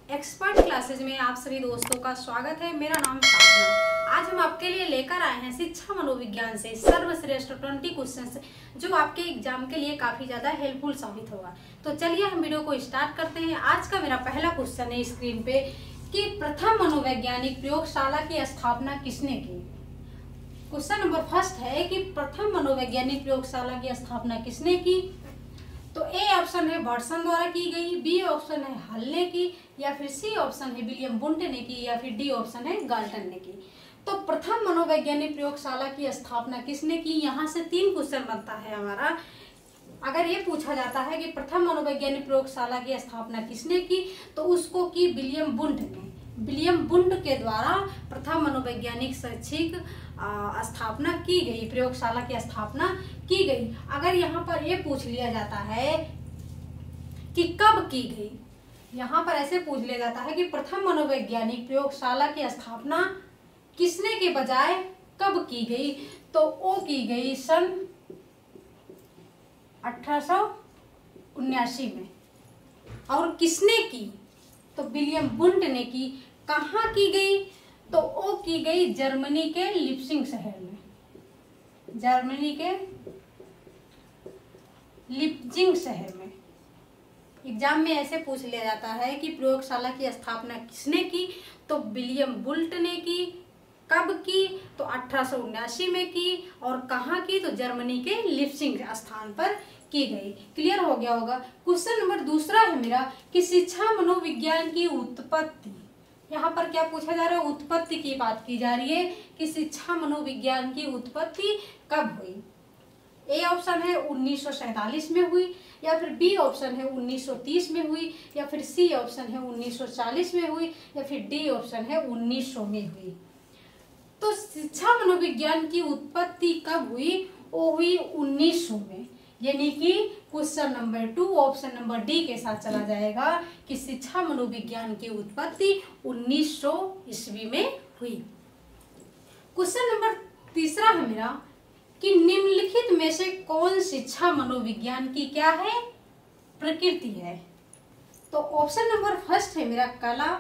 Expert classes में आप सभी दोस्तों का स्वागत है। मेरा नाम साधना। आज हम आपके लिए लेकर आए हैं शिक्षा मनोविज्ञान से सर्वश्रेष्ठ 20 क्वेश्चंस जो आपके एग्जाम के लिए काफी ज्यादा हेल्पफुल साबित होगा। तो चलिए हम वीडियो को स्टार्ट करते हैं। आज का मेरा पहला क्वेश्चन है स्क्रीन पे कि प्रथम मनोवैज्ञानिक प्रयोगशाला की स्थापना किसने की। क्वेश्चन नंबर फर्स्ट है कि प्रथम मनोवैज्ञानिक प्रयोगशाला की स्थापना किसने की। तो ए ऑप्शन है वाटसन द्वारा की गई, बी ऑप्शन है हल ने की, या फिर सी ऑप्शन है विलियम वुंट ने की, या फिर डी ऑप्शन है गाल्टन ने की। तो प्रथम मनोवैज्ञानिक प्रयोगशाला की स्थापना किसने की, यहाँ से 3 क्वेश्चन बनता है हमारा। अगर ये पूछा जाता है कि प्रथम मनोवैज्ञानिक प्रयोगशाला की स्थापना किसने की, तो उसको की विलियम वुंट ने। विलियम वुंट के द्वारा प्रथम मनोवैज्ञानिक शैक्षिक स्थापना की गई, प्रयोगशाला की स्थापना की गई। अगर यहाँ पर ये पूछ लिया जाता है कि कब की गई, यहाँ पर ऐसे पूछ लिया जाता है कि प्रथम मनोवैज्ञानिक प्रयोगशाला की स्थापना किसने के बजाय कब की गई, तो वो की गई सन 1879 में। और किसने की, तो विलियम वुंट ने की। कहाँ की गई, तो वो की गई जर्मनी के लिप्सिंग शहर में। जर्मनी के लिप्जिंग शहर में। एग्जाम में ऐसे पूछ लिया जाता है कि प्रयोगशाला की स्थापना किसने की, तो विलियम वुंट ने की। कब की, तो 1879 में की। और कहाँ की, तो जर्मनी के लिप्सिंग स्थान पर की गई। क्लियर हो गया होगा। क्वेश्चन नंबर दूसरा है मेरा कि शिक्षा मनोविज्ञान की उत्पत्ति। यहाँ पर क्या पूछा जा रहा है, उत्पत्ति की बात की जा रही है कि शिक्षा मनोविज्ञान की उत्पत्ति कब हुई। ए ऑप्शन है 1947 में हुई, या फिर बी ऑप्शन है 1930 में हुई, या फिर सी ऑप्शन है 1940 में हुई, या फिर डी ऑप्शन है 1900 में हुई। तो शिक्षा मनोविज्ञान की उत्पत्ति कब हुई, वो हुई 1900 में। यानी कि question number 2 option number D के साथ चला जाएगा कि शिक्षा मनोविज्ञान की उत्पत्ति 1900 ईस्वी में हुई। क्वेश्चन नंबर तीसरा है मेरा कि निम्नलिखित में से कौन शिक्षा मनोविज्ञान की क्या है, प्रकृति है। तो ऑप्शन नंबर फर्स्ट है मेरा कला,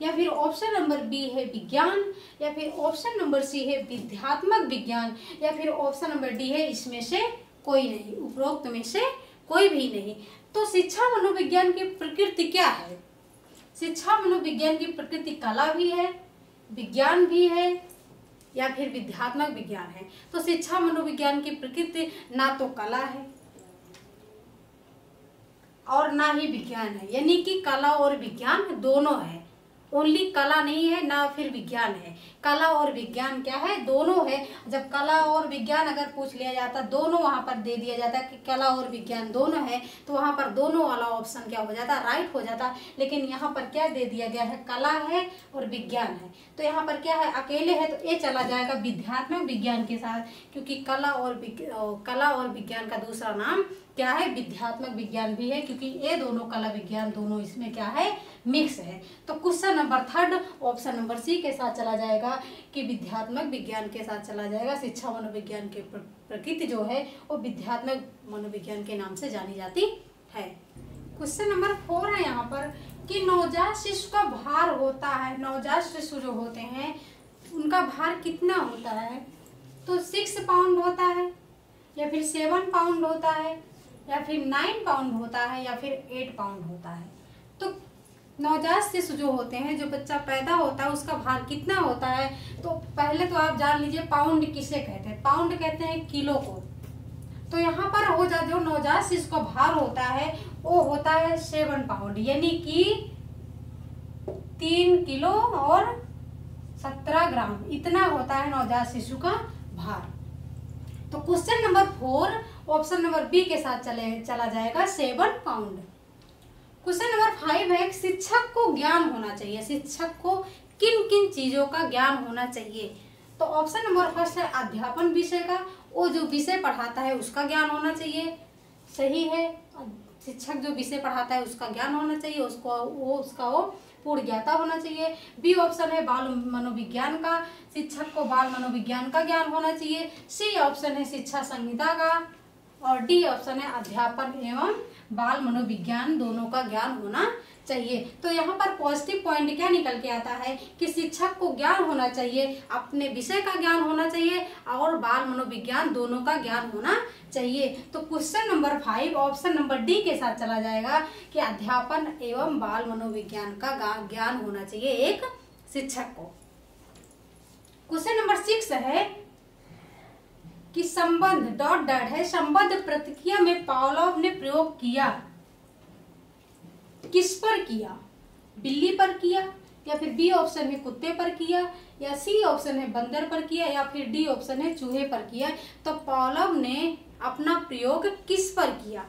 या फिर ऑप्शन नंबर बी है विज्ञान, या फिर ऑप्शन नंबर सी है विद्यात्मक विज्ञान, या फिर ऑप्शन नंबर डी है इसमें से कोई नहीं, उपरोक्त में से कोई भी नहीं। तो शिक्षा मनोविज्ञान की प्रकृति क्या है। शिक्षा मनोविज्ञान की प्रकृति कला भी है, विज्ञान भी है, या फिर विद्यात्मक विज्ञान है। तो शिक्षा मनोविज्ञान की प्रकृति ना तो कला है और ना ही विज्ञान है, यानी कि कला और विज्ञान दोनों है। ओनली कला नहीं है ना फिर विज्ञान है, कला और विज्ञान क्या है, दोनों है। जब कला और विज्ञान अगर पूछ लिया जाता, दोनों वहां पर दे दिया जाता कि कला और विज्ञान दोनों है, तो वहां पर दोनों वाला ऑप्शन क्या हो जाता, राइट हो जाता। लेकिन यहाँ पर क्या दे दिया गया है, कला है और विज्ञान है। तो यहाँ पर क्या है, अकेले है तो ये चला जाएगा विद्यात्मक विज्ञान के साथ, क्योंकि कला और विज्ञान का दूसरा नाम क्या है, विद्यात्मक विज्ञान भी है, क्योंकि ये दोनों कला विज्ञान दोनों इसमें क्या है, मिक्स है। तो question number 3 option number C के साथ चला जाएगा कि विद्यात्मक विज्ञान के साथ चला जाएगा। शिक्षा मनोविज्ञान की प्रकृति जो है वो विद्यात्मक मनोविज्ञान के नाम से जानी जाती है। क्वेश्चन नंबर 4 है यहाँ पर कि नवजात शिशु का भार होता है, नवजात शिशु जो होते हैं उनका भार कितना होता है, तो 6 पाउंड होता है, या फिर 7 पाउंड होता है, या फिर 9 पाउंड होता है, या फिर 8 पाउंड होता है। तो नवजात शिशु जो होते हैं, जो बच्चा पैदा होता है उसका भार कितना होता है, तो पहले तो आप जान लीजिए पाउंड किसे कहते हैं। पाउंड कहते हैं किलो को। तो यहाँ पर हो जा जो नवजात शिशु का भार होता है वो होता है 7 पाउंड, यानी कि 3 किलो और 17 ग्राम, इतना होता है नवजात शिशु का भार। तो question number 4 option number B के साथ चला जाएगा 7 पाउंड। क्वेश्चन नंबर 5 है शिक्षक को ज्ञान होना चाहिए। शिक्षक को किन किन चीजों का ज्ञान होना चाहिए, तो ऑप्शन नंबर फर्स्ट है अध्यापन विषय का, वो जो विषय पढ़ाता है उसका ज्ञान होना चाहिए, सही है। शिक्षक जो विषय पढ़ाता है उसका ज्ञान होना चाहिए, उसका पूर्ण ज्ञाता होना चाहिए। बी ऑप्शन है बाल मनोविज्ञान का, शिक्षक को बाल मनोविज्ञान का ज्ञान होना चाहिए। सी ऑप्शन है शिक्षा संहिता का, और डी ऑप्शन है अध्यापन एवं बाल मनोविज्ञान दोनों का ज्ञान होना चाहिए। तो यहाँ पर पॉजिटिव पॉइंट क्या निकल के आता है कि शिक्षक को ज्ञान होना चाहिए, अपने विषय का ज्ञान होना चाहिए और बाल मनोविज्ञान दोनों का ज्ञान होना चाहिए। तो question number 5 option number D के साथ चला जाएगा कि अध्यापन एवं बाल मनोविज्ञान का ज्ञान होना चाहिए एक शिक्षक को। क्वेश्चन नंबर 6 है कि संबंध डॉट डॉट है, संबंध प्रतिक्रिया में पावलोव ने प्रयोग किया, किस पर किया? बिल्ली पर किया, या फिर बी ऑप्शन है कुत्ते पर किया, या सी ऑप्शन है बंदर पर किया, या फिर डी ऑप्शन है चूहे पर किया। तो पावलोव ने अपना प्रयोग किस पर किया?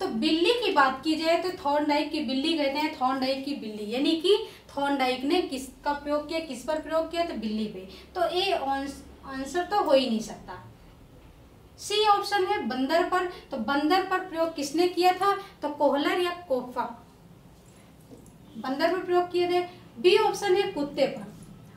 तो बिल्ली की बात की जाए तो थॉर्नडाइक की बिल्ली कहते हैं, थॉर्नडाइक की बिल्ली, यानी कि थॉर्नडाइक ने किसका प्रयोग किया, किस पर प्रयोग किया? तो बिल्ली पे। तो ए आंसर तो हो ही नहीं सकता। सी ऑप्शन है बंदर पर, तो बंदर पर प्रयोग किसने किया था? तो कोहलर या कोफा, बंदर पर प्रयोग किए थे। बी ऑप्शन है कुत्ते पर,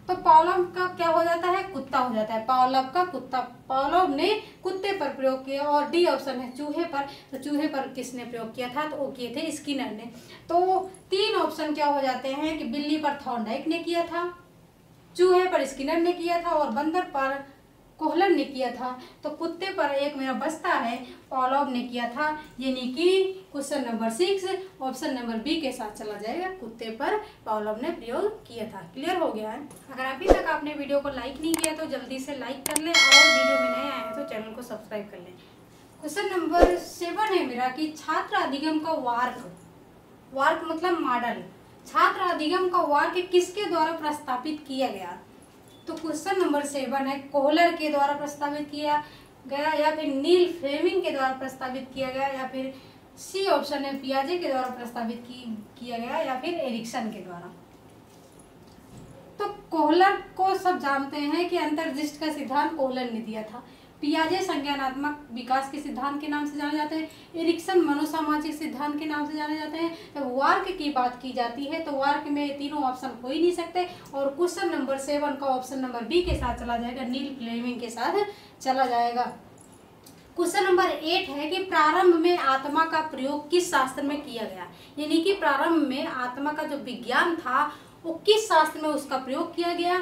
तो पावलोव का क्या हो जाता है? कुत्ता हो जाता है, पावलोव का कुत्ता, पावलोव ने कुत्ते पर प्रयोग किया। और डी ऑप्शन है चूहे पर, तो चूहे पर किसने प्रयोग किया था? तो वो किए थे स्किनर ने। तो 3 ऑप्शन क्या हो जाते हैं कि बिल्ली पर थॉर्नडाइक ने किया था, चूहे पर स्किनर ने किया था और बंदर पर कोहलर ने किया था। तो कुत्ते पर एक मेरा बचता है, पावलोव ने किया था, यानी कि question number 6 option number B के साथ चला जाएगा, कुत्ते पर पावलोव ने प्रयोग किया था। क्लियर हो गया है? अगर अभी तक आपने वीडियो को लाइक नहीं किया तो जल्दी से लाइक कर लें और वीडियो में नए आए हैं तो चैनल को सब्सक्राइब कर लें। क्वेश्चन नंबर 7 है मेरा कि छात्र अधिगम का वार्क मतलब मॉडल, छात्र अधिगम का वार्क किसके द्वारा प्रस्तावित किया गया? तो क्वेश्चन नंबर 7 है कोहलर के द्वारा प्रस्तावित किया गया, या फिर नील फ्लेमिंग के द्वारा प्रस्तावित किया गया, या फिर सी ऑप्शन है पियाजे के द्वारा प्रस्तावित किया गया, या फिर एरिक्सन के द्वारा। तो कोहलर को सब जानते हैं कि अंतर्दृष्टि का सिद्धांत कोहलर ने दिया था। पियाजे संज्ञानात्मक विकास के सिद्धांत के नाम से जाने जाते हैं, एरिक्सन मनोसामाजिक सिद्धांत के नाम से जाने जाते हैं। तो वार्क की बात की जाती है तो वार्क में तीनों ऑप्शन हो ही नहीं सकते, और क्वेश्चन नंबर 7 का ऑप्शन नंबर बी के साथ चला जाएगा, नील फ्लेमिंग के साथ चला जाएगा। क्वेश्चन नंबर 8 है कि प्रारंभ में आत्मा का प्रयोग किस शास्त्र में किया गया? यानी कि प्रारंभ में आत्मा का जो विज्ञान था वो किस शास्त्र में उसका प्रयोग किया गया?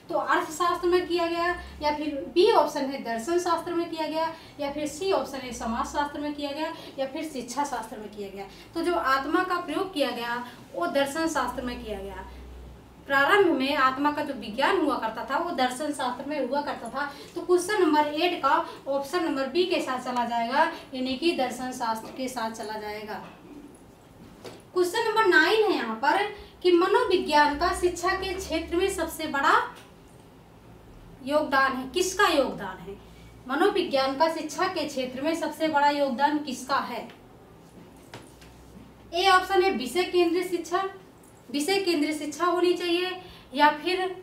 तो अर्थशास्त्र में किया गया, या फिर बी ऑप्शन है दर्शन शास्त्र में किया गया, या फिर सी ऑप्शन है समाज शास्त्र में किया गया, या फिर शिक्षा शास्त्र में किया गया। तो जो आत्मा का प्रयोग किया गया वो दर्शन शास्त्र में किया गया। प्रारंभ में आत्मा का जो विज्ञान हुआ करता था वो दर्शन शास्त्र में हुआ करता था। तो क्वेश्चन नंबर 8 का ऑप्शन नंबर बी के साथ चला जाएगा, यानी कि दर्शन शास्त्र के साथ चला जाएगा। क्वेश्चन नंबर 9 है यहाँ पर कि मनोविज्ञान का शिक्षा के क्षेत्र में सबसे बड़ा योगदान है, किसका योगदान है? मनोविज्ञान का शिक्षा के क्षेत्र में सबसे बड़ा योगदान किसका है? ए ऑप्शन है विषय केंद्रित शिक्षा, विषय केंद्रित शिक्षा होनी चाहिए, या फिर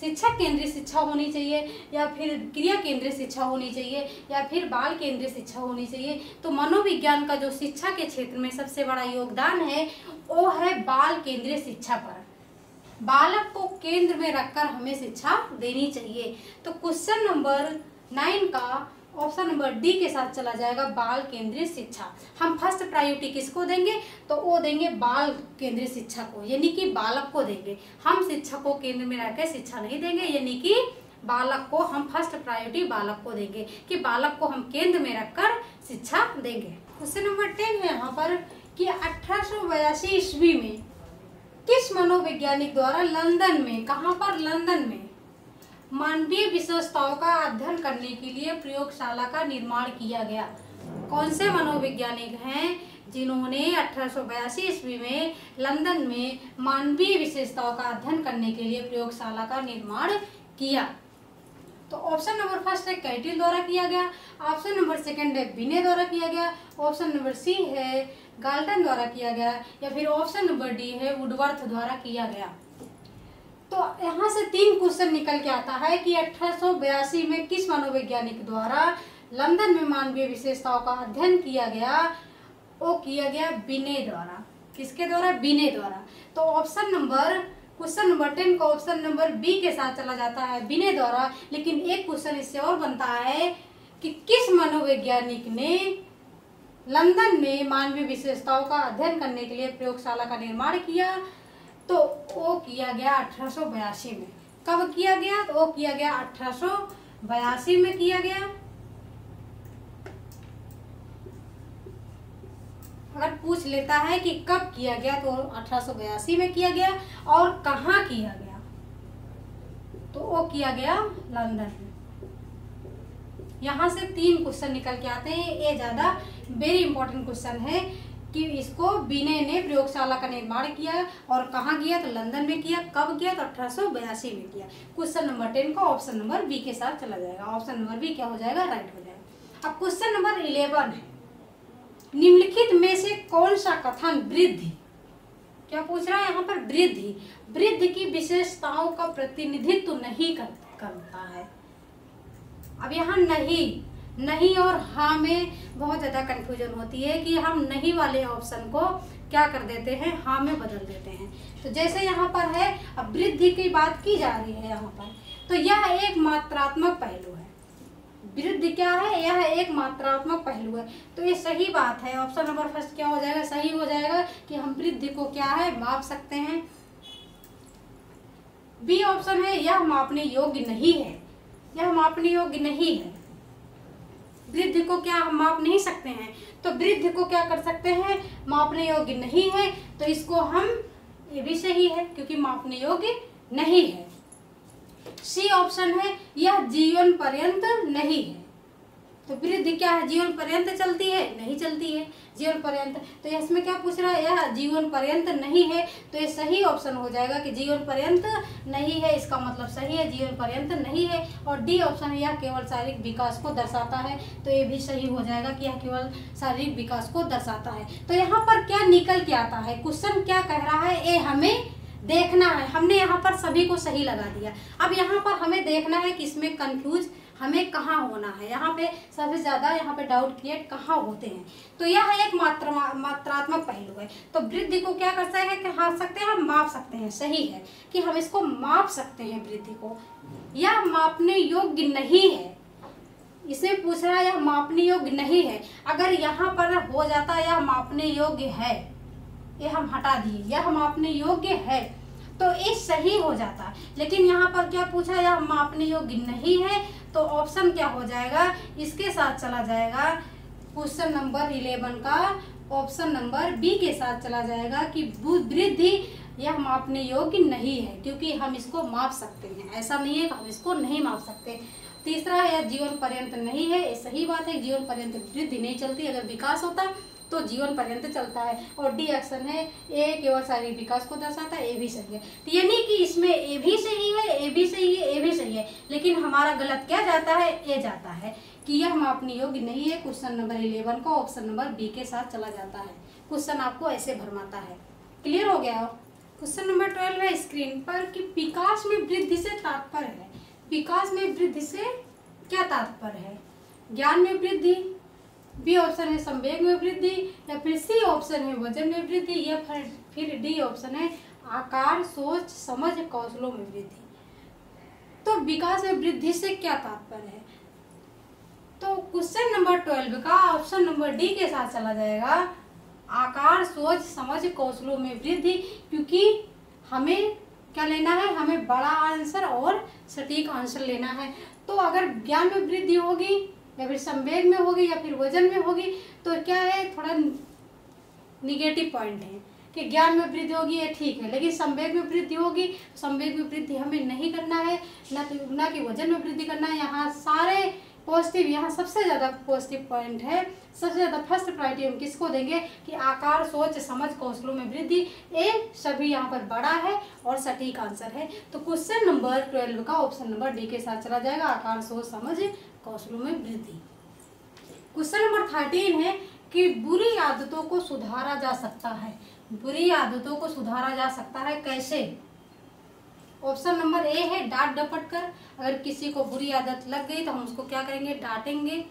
शिक्षक केंद्रित शिक्षा होनी चाहिए, या फिर क्रिया केंद्रित शिक्षा होनी चाहिए, या फिर बाल केंद्रित शिक्षा होनी चाहिए। तो मनोविज्ञान का जो शिक्षा के क्षेत्र में सबसे बड़ा योगदान है वो है बाल केंद्रित शिक्षा पर। बालक को केंद्र में रखकर हमें शिक्षा देनी चाहिए। तो क्वेश्चन नंबर 9 का ऑप्शन नंबर डी के साथ चला जाएगा, बाल केंद्रित शिक्षा। हम फर्स्ट प्रायोरिटी किसको देंगे? तो वो देंगे बाल केंद्रित शिक्षा को, यानी कि बालक को देंगे। हम शिक्षक को केंद्र में रखकर शिक्षा नहीं देंगे, यानी कि बालक को हम फर्स्ट प्रायोरिटी बालक को देंगे कि बालक को हम केंद्र में रखकर शिक्षा देंगे। क्वेश्चन नंबर 10 है यहाँ पर कि 1882 ईस्वी में किस मनोवैज्ञानिक द्वारा लंदन में, कहाँ पर? लंदन में मानवीय विशेषताओं का अध्ययन करने के लिए प्रयोगशाला का निर्माण किया गया? कौन से मनोवैज्ञानिक हैं जिन्होंने 1882 ईस्वी में लंदन में मानवीय विशेषताओं का अध्ययन करने के लिए प्रयोगशाला का निर्माण किया? तो ऑप्शन नंबर फर्स्ट है कैटिल द्वारा किया गया, ऑप्शन नंबर सेकंड है बिने द्वारा किया गया, ऑप्शन नंबर सी है गाल्टन द्वारा किया गया, या फिर ऑप्शन नंबर डी है वुडवर्थ द्वारा किया गया। तो यहाँ से 3 क्वेश्चन निकल के आता है कि 1882 में किस मनोवैज्ञानिक द्वारा लंदन में मानवीय विशेषताओं का अध्ययन किया गया? वो किया गया बिने द्वारा। किसके द्वारा? बिने द्वारा। तो ऑप्शन नंबर क्वेश्चन नंबर 10 का ऑप्शन नंबर बी के साथ चला जाता है, बिने द्वारा। लेकिन एक क्वेश्चन इससे और बनता है कि किस मनोवैज्ञानिक ने लंदन में मानवीय विशेषताओं का अध्ययन करने के लिए प्रयोगशाला का निर्माण किया। तो वो किया गया 1882 में। कब किया गया? तो वो किया गया 1882 में किया गया। अगर पूछ लेता है कि कब किया गया तो 1882 में किया गया। और कहाँ किया गया? तो वो किया गया लंदन में। यहाँ से 3 क्वेश्चन निकल के आते हैं। ये ज्यादा वेरी इंपॉर्टेंट क्वेश्चन है कि इसको बिने ने प्रयोगशाला का निर्माण किया और कहाँ किया? तो लंदन में किया। कब किया? तो 1882 में किया। क्वेश्चन नंबर 10 का ऑप्शन नंबर बी के साथ चला जाएगा। ऑप्शन नंबर बी क्या हो जाएगा? राइट हो जाएगा। अब क्वेश्चन नंबर 11 है, निम्नलिखित में से कौन सा कथन वृद्धि, क्या पूछ रहा है यहाँ पर? वृद्धि की विशेषताओं का प्रतिनिधित्व नहीं करता है। अब यहाँ नहीं और हाँ में बहुत ज्यादा कंफ्यूजन होती है कि हम नहीं वाले ऑप्शन को क्या कर देते हैं? हाँ में बदल देते हैं। तो जैसे यहाँ पर है, अब वृद्धि की बात की जा रही है यहाँ पर, तो यह एक मात्रात्मक पहलू है। वृद्धि क्या है? यह एक मात्रात्मक पहलू है। तो ये सही बात है। ऑप्शन नंबर फर्स्ट क्या हो जाएगा? सही हो जाएगा कि हम वृद्धि को क्या है? माप सकते हैं। बी ऑप्शन है, यह मापने योग्य नहीं है। यह मापने योग्य नहीं है। वृद्धि को क्या हम माप नहीं सकते हैं? तो वृद्धि को क्या कर सकते हैं? मापने योग्य नहीं है। तो इसको हम, ये भी सही है क्योंकि मापने योग्य नहीं है। सी ऑप्शन है, यह जीवन पर्यंत नहीं है। तो वृद्धि क्या है? जीवन पर्यंत चलती है? नहीं चलती है जीवन पर्यंत। तो इसमें क्या पूछ रहा है? यह जीवन पर्यंत नहीं है। तो ये सही ऑप्शन हो जाएगा कि जीवन पर्यंत नहीं है। इसका मतलब सही है, जीवन पर्यंत नहीं है। और डी ऑप्शन है, यह केवल शारीरिक विकास को दर्शाता है। तो ये भी सही हो जाएगा कि यह केवल शारीरिक विकास को दर्शाता है। तो यहाँ पर क्या निकल के आता है? क्वेश्चन क्या कह रहा है? ये हमें देखना है। हमने यहाँ पर सभी को सही लगा दिया। अब यहाँ पर हमें देखना है कि इसमें कंफ्यूज हमें कहाँ होना है। यहाँ पे सबसे ज्यादा यहाँ पे डाउट क्रिएट कहाँ होते हैं? तो यह एक मात्रात्मक पहलू है। तो वृद्धि को क्या कर सकते हैं? हम माप सकते हैं। सही है कि हम इसको माप सकते हैं वृद्धि को। यह मापने योग्य नहीं है। इसे पूछ रहा है यह मापने योग्य नहीं है। अगर यहाँ पर हो जाता यह मापने योग्य है, ये हम हटा दिए, यह मापने योग्य है, तो ये सही हो जाता। लेकिन यहाँ पर क्या पूछा? यह मापने योग्य नहीं है। तो ऑप्शन क्या हो जाएगा? इसके साथ चला जाएगा। क्वेश्चन नंबर 11 का ऑप्शन नंबर बी के साथ चला जाएगा कि वृद्धि यह मापने योग्य नहीं है, क्योंकि हम इसको माप सकते हैं। ऐसा नहीं है कि हम इसको नहीं माप सकते। तीसरा है, यह जीवन पर्यंत नहीं है। ये सही बात है, जीवन पर्यंत वृद्धि नहीं चलती। अगर विकास होता तो जीवन पर्यंत चलता है। और डी ऑप्शन है, ए केवल शारीरिक विकास को दर्शाता है। ए भी सही है। यानी कि इसमें ए भी सही है, ए भी सही है, ए भी सही है। लेकिन हमारा गलत क्या जाता है? ए जाता है कि यह मापने योग्य नहीं है। क्वेश्चन नंबर 11 का ऑप्शन नंबर बी के साथ चला जाता है। क्वेश्चन आपको ऐसे भरमाता है। क्लियर हो गया? क्वेश्चन नंबर 12 है स्क्रीन पर कि विकास में वृद्धि से तात्पर्य है। विकास में वृद्धि से क्या तात्पर्य है? ज्ञान में वृद्धि, बी ऑप्शन है संवेग में वृद्धि, या फिर सी ऑप्शन है वजन में वृद्धि, या फिर डी ऑप्शन है आकार, सोच, समझ, कौशलों में वृद्धि। तो विकास में वृद्धि से क्या तात्पर्य है? तो क्वेश्चन नंबर 12 का ऑप्शन नंबर डी के साथ चला जाएगा। आकार, सोच, समझ, कौशलों में वृद्धि। क्योंकि हमें क्या लेना है? हमें बड़ा आंसर और सटीक आंसर लेना है। तो अगर ज्ञान में वृद्धि होगी या फिर संवेग में होगी या फिर वजन में होगी तो क्या है? थोड़ा निगेटिव पॉइंट है कि ज्ञान में वृद्धि होगी, ये ठीक है, लेकिन संवेग में वृद्धि होगी, संवेग में वृद्धि हमें नहीं करना है, ना कि वजन में वृद्धि करना है। यहाँ सारे पॉजिटिव, यहाँ सबसे ज़्यादा पॉजिटिव पॉइंट है। सबसे ज़्यादा फर्स्ट प्रायोरिटी हम किसको देंगे कि आकार, सोच, समझ, कौशलों में वृद्धि। ये सभी यहाँ पर बड़ा है और सटीक आंसर है। तो क्वेश्चन नंबर 12 का ऑप्शन नंबर डी के साथ चला जाएगा, आकार, सोच, समझ, कौशलों में वृद्धि। क्वेश्चन नंबर 13 है कि बुरी आदतों को सुधारा जा सकता है। बुरी आदतों को सुधारा जा सकता है कैसे? ऑप्शन नंबर ए है डांट डपट कर। अगर किसी को बुरी आदत लग गई तो हम उसको क्या करेंगे? डांटेंगे।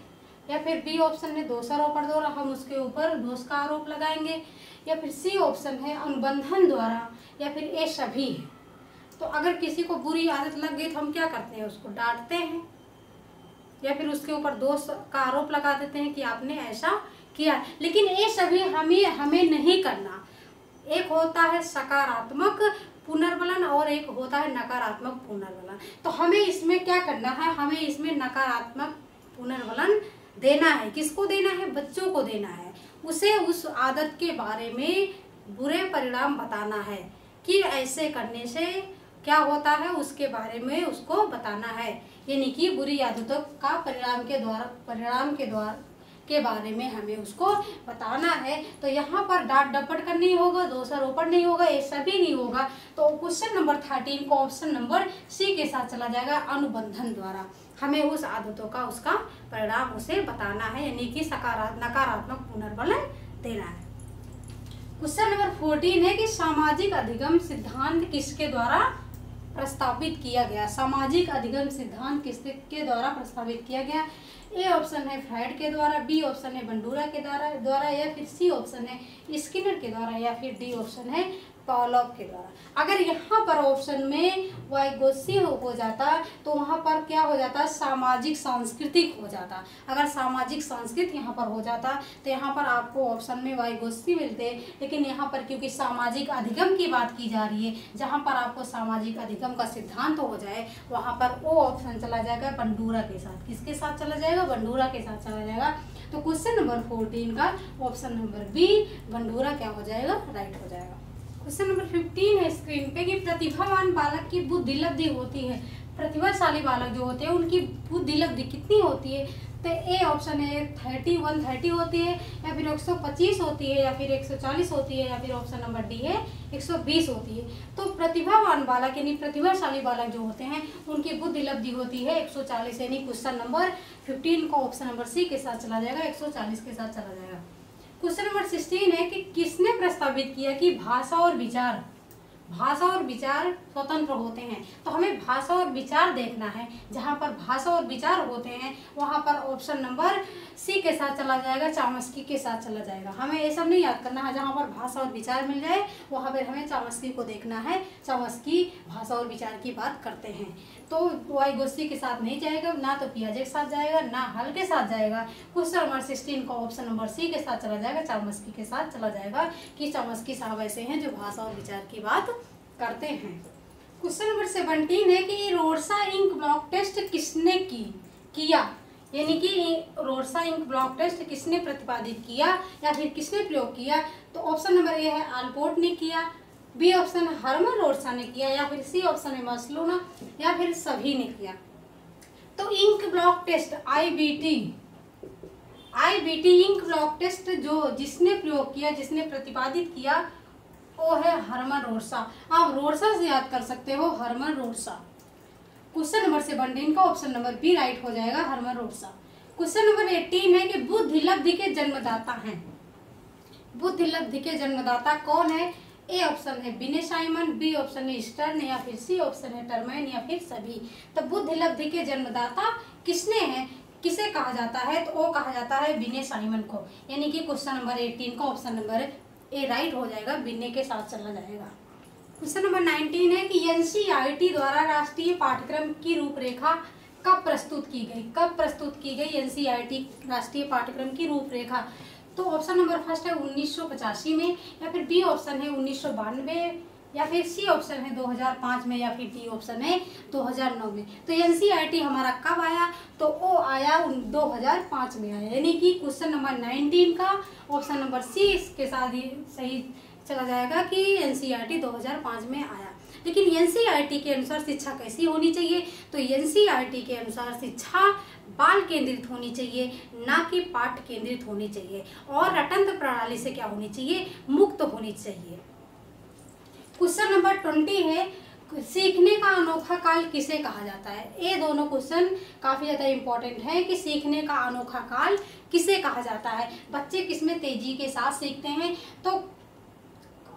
या फिर बी ऑप्शन है दोषारोप द्वारा, हम उसके ऊपर दोष का आरोप लगाएंगे। या फिर सी ऑप्शन है अनुबंधन द्वारा, या फिर ये सभी है। तो अगर किसी को बुरी आदत लग गई तो हम क्या करते हैं? उसको डांटते हैं या फिर उसके ऊपर दोष का आरोप लगा देते हैं कि आपने ऐसा किया, लेकिन ये सभी हमें नहीं करना। एक होता है सकारात्मक पुनर्वलन और एक होता है नकारात्मक पुनर्वलन। तो हमें इसमें क्या करना है, हमें इसमें नकारात्मक पुनर्वलन देना है। किसको देना है? बच्चों को देना है। उसे उस आदत के बारे में बुरे परिणाम बताना है कि ऐसे करने से क्या होता है, उसके बारे में उसको बताना है। यानी कि बुरी आदतों का परिणाम के बारे में हमें उसको बताना है। तो यहाँ पर डांट डपट कर नहीं होगा, दोषारोपण नहीं होगा, ये सभी नहीं होगा। तो क्वेश्चन नंबर 13 को ऑप्शन नंबर सी के साथ चला जाएगा, अनुबंधन द्वारा। हमें उस आदतों का उसका परिणाम उसे बताना है, यानी कि नकारात्मक पुनर्वलन देना है। क्वेश्चन नंबर 14 है कि सामाजिक अधिगम सिद्धांत किसके द्वारा प्रस्तावित किया गया? सामाजिक अधिगम सिद्धांत किसके द्वारा प्रस्तावित किया गया? ए ऑप्शन है फ्राइड के द्वारा, बी ऑप्शन है बंडूरा के द्वारा, या फिर सी ऑप्शन है स्किनर के द्वारा, या फिर डी ऑप्शन है पावलोव के द्वारा। अगर यहाँ पर ऑप्शन में वाइगोत्स्की हो जाता तो वहाँ पर क्या हो जाता? सामाजिक सांस्कृतिक हो जाता। अगर सामाजिक सांस्कृतिक यहाँ पर हो जाता तो यहाँ पर आपको ऑप्शन में वाइगोत्स्की मिलते, लेकिन यहाँ पर क्योंकि सामाजिक अधिगम की बात की जा रही है, जहाँ पर आपको सामाजिक अधिगम का सिद्धांत हो जाए वहाँ पर वो ऑप्शन चला जाएगा बंडूरा के साथ। किसके साथ चला जाएगा? बंडूरा के साथ चला जाएगा। तो क्वेश्चन नंबर 14 का ऑप्शन नंबर बी बंडूरा क्या हो जाएगा? राइट हो जाएगा। क्वेश्चन नंबर 15 है स्क्रीन पे कि प्रतिभावान बालक की बुद्धि लब्धि होती है। प्रतिभाशाली बालक जो होते हैं उनकी बुद्धि लब्धि कितनी होती है? तो ए ऑप्शन है 130 होती है, या फिर 125 होती है, या फिर 140 होती है, या फिर ऑप्शन नंबर डी है 120 होती है। तो प्रतिभावान बालक यानी प्रतिभाशाली बालक जो होते हैं उनकी बुद्धि लब्धि होती है 140, यानी क्वेश्चन नंबर 15 को ऑप्शन नंबर सी के साथ चला जाएगा, 140 के साथ चला जाएगा। क्वेश्चन नंबर 16 है कि किसने प्रस्तावित किया कि भाषा और विचार स्वतंत्र होते हैं? तो हमें भाषा और विचार देखना है। जहाँ पर भाषा और विचार होते हैं वहाँ पर ऑप्शन नंबर सी के साथ चला जाएगा, चामस्की के साथ चला जाएगा। हमें ये सब नहीं याद करना है। जहाँ पर भाषा और विचार मिल जाए वहाँ पर हमें चामस्की को देखना है। चामस्की भाषा और विचार की बात करते हैं। तो वाइगोत्स्की के साथ नहीं जाएगा, ना तो पियाजे के साथ जाएगा, ना हल के साथ जाएगा। क्वेश्चन नंबर 16 का ऑप्शन नंबर सी के साथ चला जाएगा, चामस्की के साथ चला जाएगा कि चामस्की साहब ऐसे हैं जो भाषा और विचार की बात करते हैं। क्वेश्चन नंबर 17 है कि रोर्सा इंक ब्लॉक टेस्ट किसने किया? यानी कि रोर्सा इंक ब्लॉक टेस्ट किसने प्रतिपादित किया या फिर किसने प्रयोग किया? तो ऑप्शन नंबर ए है आल्पोर्ट ने किया, बी ऑप्शन हर्मन रोर्सा ने किया, या फिर सी ऑप्शन है मास्लोना, या फिर सभी ने किया। तो ink block test IBT ink block test जिसने प्रयोग किया, जिसने प्रतिपादित किया वो है हर्मन रोर्सा। आप रोर्सा से याद कर सकते हो, हर्मन रोर्सा। क्वेश्चन नंबर 17 का ऑप्शन नंबर बी राइट हो जाएगा, हर्मन रोर्सा। क्वेश्चन नंबर 18 है कि बुद्धि लब्धि के जन्मदाता हैं। बुद्धि लब्धि के जन्मदाता कौन है? ए ऑप्शन है बिने साइमन, बी ऑप्शन है स्टर्न, या फिर सी ऑप्शन है टर्मैन, या फिर सभी। तो बुद्धि लब्धि के जन्मदाता किसने हैं, किसे कहा जाता है? तो वो कहा जाता है बिने साइमन को। यानी कि क्वेश्चन नंबर 18 का ऑप्शन नंबर ए राइट हो जाएगा, बिन्ने के साथ चला जाएगा। क्वेश्चन नंबर 19 है कि एनसीईआरटी द्वारा राष्ट्रीय पाठ्यक्रम की रूपरेखा कब प्रस्तुत की गई? कब प्रस्तुत की गई एनसीईआरटी राष्ट्रीय पाठ्यक्रम की रूपरेखा? तो ऑप्शन नंबर फर्स्ट है 1985 में, या फिर बी ऑप्शन है 1992, या फिर सी ऑप्शन है 2005 में, या फिर डी ऑप्शन है 2009 में। तो एनसीईआरटी हमारा कब आया? तो वो आया 2005 में आया। यानी कि क्वेश्चन नंबर 19 का ऑप्शन नंबर सी के साथ ही सही चला जाएगा कि एनसीईआरटी 2005 में आया। लेकिन एनसीईआरटी के अनुसार शिक्षा कैसी होनी चाहिए? तो एनसीईआरटी के अनुसार शिक्षा बाल केंद्रित होनी चाहिए, ना कि पाठ केंद्रित होनी चाहिए, और रटंत्र प्रणाली से क्या होनी चाहिए? मुक्त होनी चाहिए। क्वेश्चन नंबर 20 है सीखने का अनोखा काल किसे कहा जाता है? ये दोनों क्वेश्चन काफी ज्यादा इंपॉर्टेंट है कि सीखने का अनोखा काल किसे कहा जाता है, बच्चे किसमें तेजी के साथ सीखते हैं? तो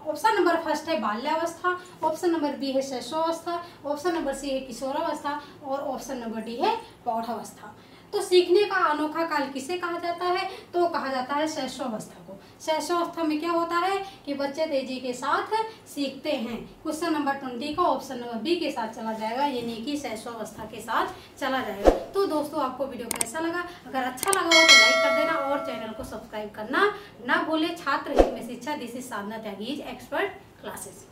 ऑप्शन नंबर फर्स्ट है बाल्यावस्था, ऑप्शन नंबर बी है शैशवावस्था, ऑप्शन नंबर सी है किशोरावस्था, और ऑप्शन नंबर डी है प्रौढ़ावस्था। तो सीखने का अनोखा काल किसे कहा जाता है? तो कहा जाता है शैशवावस्था को। शैशवावस्था में क्या होता है कि बच्चे तेजी के साथ सीखते हैं। क्वेश्चन नंबर 20 का ऑप्शन नंबर बी के साथ चला जाएगा, यानी कि शैशवावस्था के साथ चला जाएगा। तो दोस्तों आपको वीडियो कैसा लगा? अगर अच्छा लगा हो तो लाइक कर देना और चैनल को सब्सक्राइब करना ना भूले। छात्र हित में शिक्षा, this is Sadhana Tyagi's expert classes.